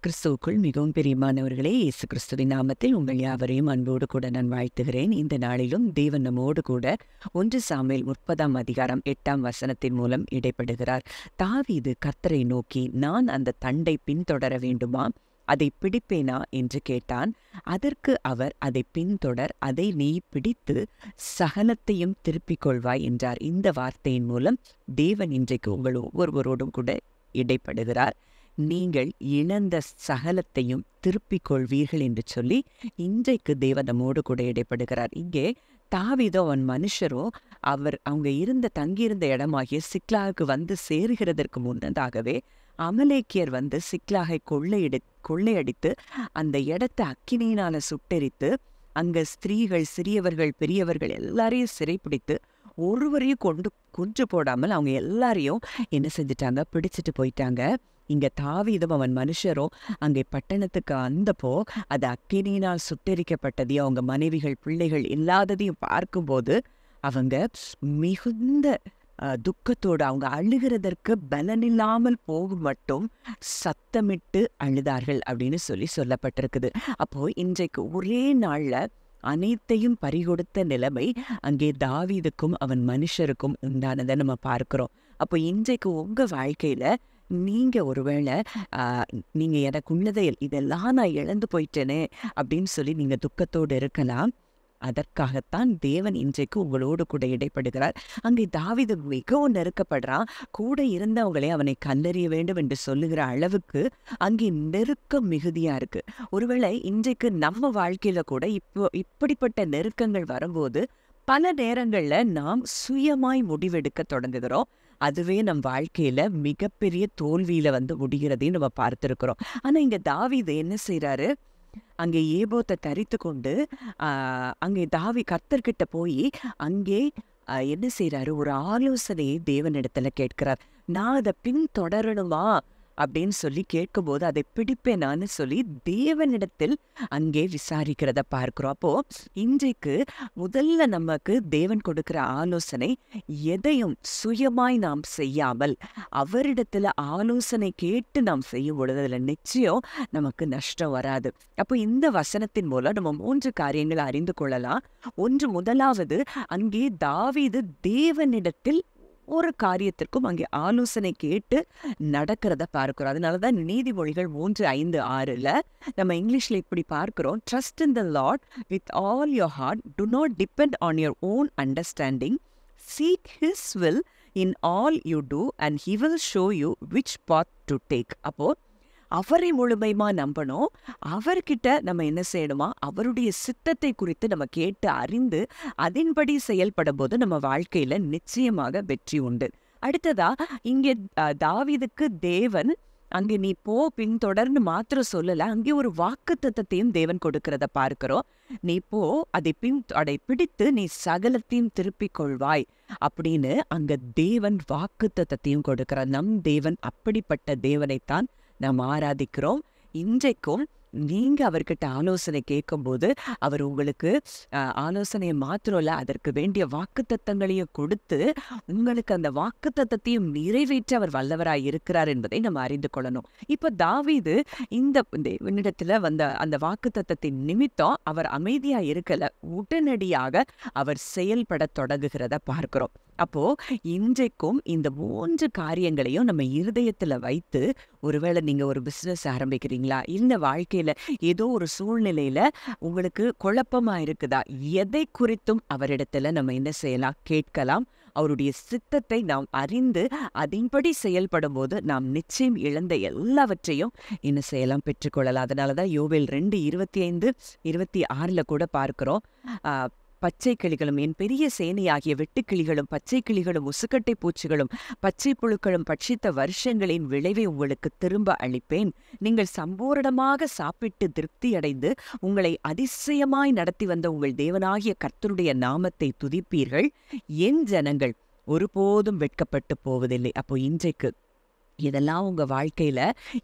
கிறிஸ்துவுக்குள் மிகவும் பிரியமானவர்களே, இயேசு கிறிஸ்துவின் நாமத்தில் உங்கள் யாவரையும் அன்போடு கூட நான் வாழ்த்துகிறேன். இந்த நாளிலும் தேவன் நம்மோடு கூட 1 சாமுவேல் 30ஆம் அதிகாரம் 8ஆம் வசனத்தின் மூலம் இடைப்படுகிறார். தாவீது கர்த்தரை நோக்கி, நான் அந்த தண்டை பின்தொடர வேண்டுமா, அதை பிடிப்பேனா என்று கேட்டான். அதற்கு அவர், அதை பின்தொடர், அதை நீ பிடித்து சகலத்தையும் திருப்பிக் கொள்வாய் என்றார். இந்த வார்த்தையின் மூலம் தேவன் இன்றைக்கு உங்கள் ஒவ்வொருவரோடும் கூட இடைப்படுகிறார். நீங்கள் இழந்த சகலத்தையும் திருப்பிக் கொள்வீர்கள் என்று சொல்லி இன்றைக்கு தேவன் நம்மோடு கூட இடைப்படுகிறார். இங்கே தாவீதோ அவன் மனுஷரோ அவங்க தங்கியிருந்த இடமாகிய சிக்லாகுக்கு வந்து சேருகிறதற்கு முன்னதாகவே அமலேக்கியர் வந்து சிக்லாகை கொள்ளையடித்து அந்த இடத்தை அக்கினியினால சுட்டெரித்து அங்க ஸ்திரீகள், சிறியவர்கள், பெரியவர்கள் எல்லாரையும் சிறைப்பிடித்து ஒருவரையும் கொன்று போடாமல் அவங்க எல்லாரையும் என்ன செஞ்சிட்டாங்க, பிடிச்சிட்டு போயிட்டாங்க. இங்க தாவீதும் அவன் மனுஷரோ அங்கே பட்டணத்துக்கு வந்தப்போ அது அக்கினியினால் சுட்டெரிக்கப்பட்டதையும் அவங்க மனைவிகள், பிள்ளைகள் இல்லாததையும் பார்க்கும்போது அவங்க மிகுந்த துக்கத்தோடு அவங்க அழுகிறதற்கு பலனில்லாமல் போகும் மட்டும் சத்தமிட்டு அழுதார்கள் அப்படின்னு சொல்லப்பட்டிருக்குது. அப்போ இன்றைக்கு ஒரே நாள்ல அனைத்தையும் பறிகொடுத்த நிலைமை அங்கே தாவீதுக்கும் அவன் மனுஷருக்கும் உண்டானதை நம்ம பார்க்கிறோம். அப்போ இன்றைக்கு உங்க வாழ்க்கையில நீங்க ஒருவேளை நீங்க எனக்கு உள்ளதை இதெல்லாம் நான் இழந்து போயிட்டேனே அப்படின்னு சொல்லி நீங்க துக்கத்தோடு இருக்கலாம். அதற்காகத்தான் தேவன் இன்றைக்கு உங்களோடு கூட இடைப்படுகிறார். அங்கே தாவீது மிகவும் நெருக்கப்படுறான். கூட இருந்தவங்களே அவனை கல்லெறிய வேண்டும் என்று சொல்லுகிற அளவுக்கு அங்கே நெருக்கம் மிகுதியா இருக்கு. ஒருவேளை இன்றைக்கு நம்ம வாழ்க்கையில கூட இப்படிப்பட்ட நெருக்கங்கள் வரும்போது பல நேரங்கள்ல நாம் சுயமாய் முடிவெடுக்க தொடங்குகிறோம். அதுவே நம் வாழ்க்கையில மிகப்பெரிய தோல்வியில வந்து முடிகிறதையும் நம்ம பார்த்திருக்கிறோம். ஆனா இங்க தாவீது என்ன செய்யறாரு, அங்கே ஏபோத்தை தரித்து கொண்டு அங்கே கர்த்தர்கிட்ட போய் அங்கே என்ன செய்யறாரு, ஒரு ஆலோசனையை தேவனிடத்துல கேட்கிறார். நான் அதை பின்தொடரணுமா அப்படின்னு சொல்லி கேட்கும்போது அதை பிடிப்பேனான்னு சொல்லி தேவனிடத்தில் அங்கே விசாரிக்கிறத பார்க்கிறோம். அப்போ இன்றைக்கு முதல்ல நமக்கு தேவன் கொடுக்கிற ஆலோசனை, எதையும் சுயமாய் நாம் செய்யாமல் அவரிடத்துல ஆலோசனை கேட்டு நாம் செய்யும் பொழுது அதுல நிச்சயம் நமக்கு நஷ்டம் வராது. அப்போ இந்த வசனத்தின் மூலம் நம்ம 3 காரியங்களை அறிந்து கொள்ளலாம். முதலாவது, அங்கே தாவீது தேவனிடத்தில் ஒரு காரியத்திற்கும் அங்கே ஆலோசனை கேட்டு நடக்கிறத பார்க்கிறோம். அதனாலதான் நீதிமொழிகள் 3:5-6 நம்ம இங்கிலீஷ்ல இப்படி பார்க்கிறோம். Trust in the Lord with all your heart, do not depend on your own understanding, seek his will in all you do and he will show you which path to take. அப்போ அவரை முழுமையுமா நம்பணும். அவர்கிட்ட நம்ம என்ன செய்யணுமா, அவருடைய சித்தத்தை குறித்து நம்ம கேட்டு அறிந்து அதன்படி செயல்படும் போது நம்ம வாழ்க்கையில நிச்சயமாக வெற்றி உண்டு. அடுத்ததா இங்கே தாவீதுக்கு தேவன் அங்கே நீ போ பின்தொடர்ந்து மாத்திரம் சொல்லல, அங்கே ஒரு வாக்குத்தத்தத்தையும் தேவன் கொடுக்கிறத பார்க்கிறோம். நீ போ, அதை பிடித்து நீ சகலத்தையும் திருப்பிக் கொள்வாய் அப்படின்னு அங்க தேவன் வாக்குத்தத்தத்தையும் கொடுக்கிறார். நம் தேவன் அப்படிப்பட்ட தேவனைத்தான் நாம் ஆராதிக்கிறோம். இன்றைக்கும் நீங்க அவர்கிட்ட ஆலோசனை கேட்கும்போது அவர் உங்களுக்கு ஆலோசனையை மாத்திரம் இல்ல, அதற்கு வேண்டிய வாக்குத்தத்தங்களையும் கொடுத்து உங்களுக்கு அந்த வாக்குத்தத்தத்தையும் நிறைவேற்ற அவர் வல்லவராய் இருக்கிறார் என்பதை நம்ம அறிந்து கொள்ளணும். இப்ப தாவீது இந்த தேவனிடத்துல வந்த அந்த வாக்குத்தத்தத்தின் நிமித்தம் அவர் அமைதியா இருக்கல, உடனடியாக அவர் செயல்பட தொடங்குகிறத பார்க்கிறோம். அப்போ இன்றைக்கும் இந்த 3 காரியங்களையும் நம்ம இருதயத்துல வைத்து, ஒருவேளை நீங்க ஒரு பிசினஸ் ஆரம்பிக்கிறீங்களா, இந்த வாழ்க்கையில ஏதோ ஒரு சூழ்நிலையில உங்களுக்கு குழப்பமா இருக்குதா, எதை குறித்தும் அவரிடத்துல நம்ம என்ன செய்யலாம், கேட்கலாம். அவருடைய சித்தத்தை நாம் அறிந்து அதன்படி செயல்படும் போது நாம் நிச்சயம் இழந்த எல்லாவற்றையும் என்ன செய்யலாம், பெற்றுக்கொள்ளலாம். அதனாலதான் யோவேல் 2:25-26 கூட பார்க்கிறோம். பச்சை கிளிகளும் என் பெரிய சேனையாகிய வெட்டுக்கிளிகளும் பச்சை கிளிகளும் உசுக்கட்டை பூச்சிகளும் பச்சை புழுக்களும் பட்சித்த வருஷங்களின் விளைவை உங்களுக்கு திரும்ப அளிப்பேன். நீங்கள் சம்பூரணமாக சாப்பிட்டு திருப்தி அடைந்து உங்களை அதிசயமாய் நடத்தி வந்த உங்கள் தேவனாகிய கர்த்தருடைய நாமத்தை துதிப்பீர்கள். என் ஜனங்கள் ஒருபோதும் வெட்கப்பட்டு போவதில்லை. அப்போ இன்றைக்கு இதெல்லாம் உங்க வாழ்க்கையில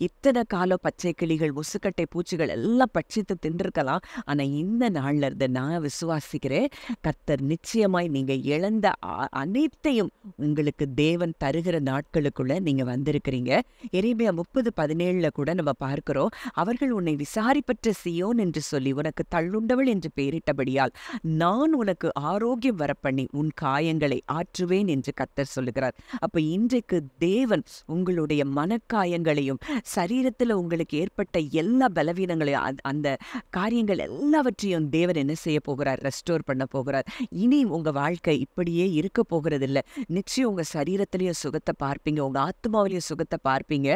இத்தனை காலம் பச்சை கிளிகள், முசுக்கட்டை பூச்சிகள் எல்லாம் பட்சித்து தின்றிருக்கலாம். ஆனா இந்த நாள்ல இருந்து நான் விசுவாசிக்கிறேன், கர்த்தர் நிச்சயமாய் நீங்க இழந்த அனைத்தையும் உங்களுக்கு தேவன் தருகிற நாட்களுக்குள்ள நீங்க வந்திருக்கிறீங்க. எரேமியா 30:17 கூட நம்ம பார்க்கிறோம். அவர்கள் உன்னை விசாரிப்பற்ற சீயோன் என்று சொல்லி உனக்கு தள்ளுண்டவள் என்று பெயரிட்டபடியால் நான் உனக்கு ஆரோக்கியம் வரப்பண்ணி உன் காயங்களை ஆற்றுவேன் என்று கர்த்தர் சொல்லுகிறார். அப்ப இன்றைக்கு தேவன் உங்களுடைய மனக்காயங்களையும் சரீரத்துல உங்களுக்கு ஏற்பட்ட எல்லா பலவீனங்களையும் அந்த காரியங்கள் எல்லாவற்றையும் தேவன் என்ன செய்ய போகிறார்? ரெஸ்டோர் பண்ண போகிறார். இனி உங்க வாழ்க்கை இப்படியே இருக்க போகிறது இல்ல. நிச்சயம் உங்க சரீரத்திலையும் சுகத்தை பார்ப்பீங்க, உங்க ஆத்மாவிலையும் சுகத்தை பார்ப்பீங்க.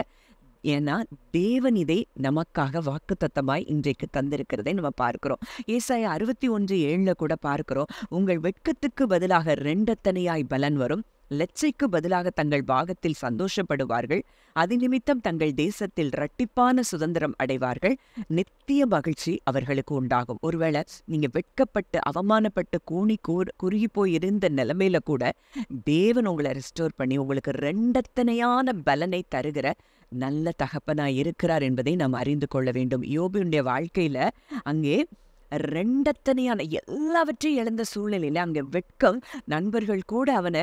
ஏன்னா தேவன் இதை நமக்காக வாக்குத்தத்தமாய் இன்றைக்கு தந்திருக்கிறதை நம்ம பார்க்கிறோம். ஏசாயா 61:7 கூட பார்க்கிறோம். உங்கள் வெட்கத்துக்கு பதிலாக 2 தனியாய் பலன் வரும், லட்சைக்கு பதிலாக தங்கள் பாகத்தில் சந்தோஷப்படுவார்கள், அது நிமித்தம் தங்கள் தேசத்தில் இரட்டிப்பான சுதந்திரம் அடைவார்கள், நித்திய மகிழ்ச்சி அவர்களுக்கு உண்டாகும். ஒருவேளை நீங்க வெட்கப்பட்டு அவமானப்பட்டு குறுகி போய் இருந்த நிலைமையில கூட தேவன் உங்களை ரெஸ்டோர் பண்ணி உங்களுக்கு 2 பலனை தருகிற நல்ல தகப்பனாய் இருக்கிறார் என்பதை நாம் அறிந்து கொள்ள வேண்டும். யோபுடைய வாழ்க்கையில அங்கே 2 எல்லாவற்றையும் இழந்த சூழ்நிலையில அங்க வெட்கம், நண்பர்கள் கூட அவனை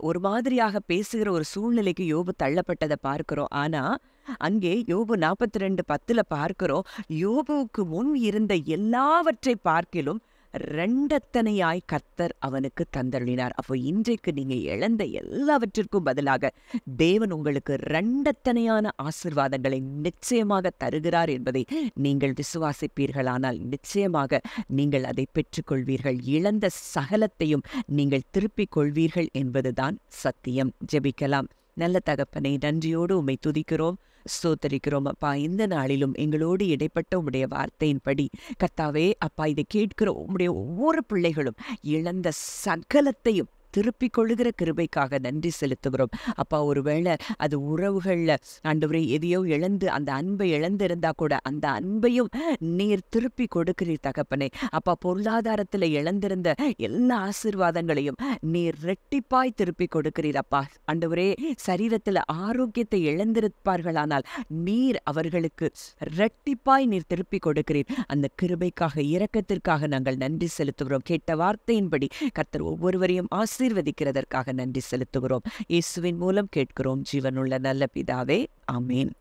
ஒரு மாதிரியாக பேசுகிற ஒரு சூழ்நிலைக்கு யோபு தள்ளப்பட்டதை பார்க்கிறோம். ஆனா அங்கே யோபு 42:10 பார்க்கிறோம், யோபுவுக்கு முன் இருந்த எல்லாவற்றை பார்க்கிலும் 2 கர்த்தர் அவனுக்கு தந்தருளினார். அப்போ இன்றைக்கு நீங்க இழந்த எல்லாவற்றிற்கும் பதிலாக தேவன் உங்களுக்கு 2 ஆசீர்வாதங்களை நிச்சயமாக தருகிறார் என்பதை நீங்கள் விசுவாசிப்பீர்களானால் நிச்சயமாக நீங்கள் அதை பெற்றுக்கொள்வீர்கள். இழந்த சகலத்தையும் நீங்கள் திருப்பிக் கொள்வீர்கள் என்பதுதான் சத்தியம். ஜெபிக்கலாம். நல்ல தகப்பனை, நன்றியோடு உம்மை துதிக்கிறோம், ஸ்தோத்தரிக்கிறோம். அப்பா, இந்த நாளிலும் எங்களோடு இடைப்பட்ட உம்முடைய வார்த்தையின்படி கர்த்தாவே அப்பா, இதை கேட்கிற உம்முடைய ஒவ்வொரு பிள்ளைகளும் இழந்த சகலத்தையும் திருப்பிக் கொள்ளுகிற கிருபைக்காக நன்றி செலுத்துகிறோம். அப்பா, ஒருவேளை அது உறவுகள்ல ஆண்டவரே எதையோ இழந்து அந்த அன்பை இழந்திருந்தா கூட அந்த அன்பையும் நீர் திருப்பி கொடுக்கிறீர் தகப்பனே. அப்பா, பொருளாதாரத்துல இழந்திருந்த எல்லா ஆசீர்வாதங்களையும் நீர் ரெட்டிப்பாய் திருப்பி கொடுக்கிறீர். அப்பா ஆண்டவரே, சரீரத்துல ஆரோக்கியத்தை இழந்திருப்பார்களானால் நீர் அவர்களுக்கு ரெட்டிப்பாய் நீர் திருப்பி கொடுக்கிறீர். அந்த கிருபைக்காக, இரக்கத்திற்காக நாங்கள் நன்றி செலுத்துகிறோம். கேட்ட வார்த்தையின்படி கர்த்தர் ஒவ்வொருவரையும் ஆசீர்வதிக்கிறதற்காக நன்றி செலுத்துகிறோம். இயேசுவின் மூலம் கேட்கிறோம் ஜீவனுள்ள நல்ல பிதாவே, ஆமேன்.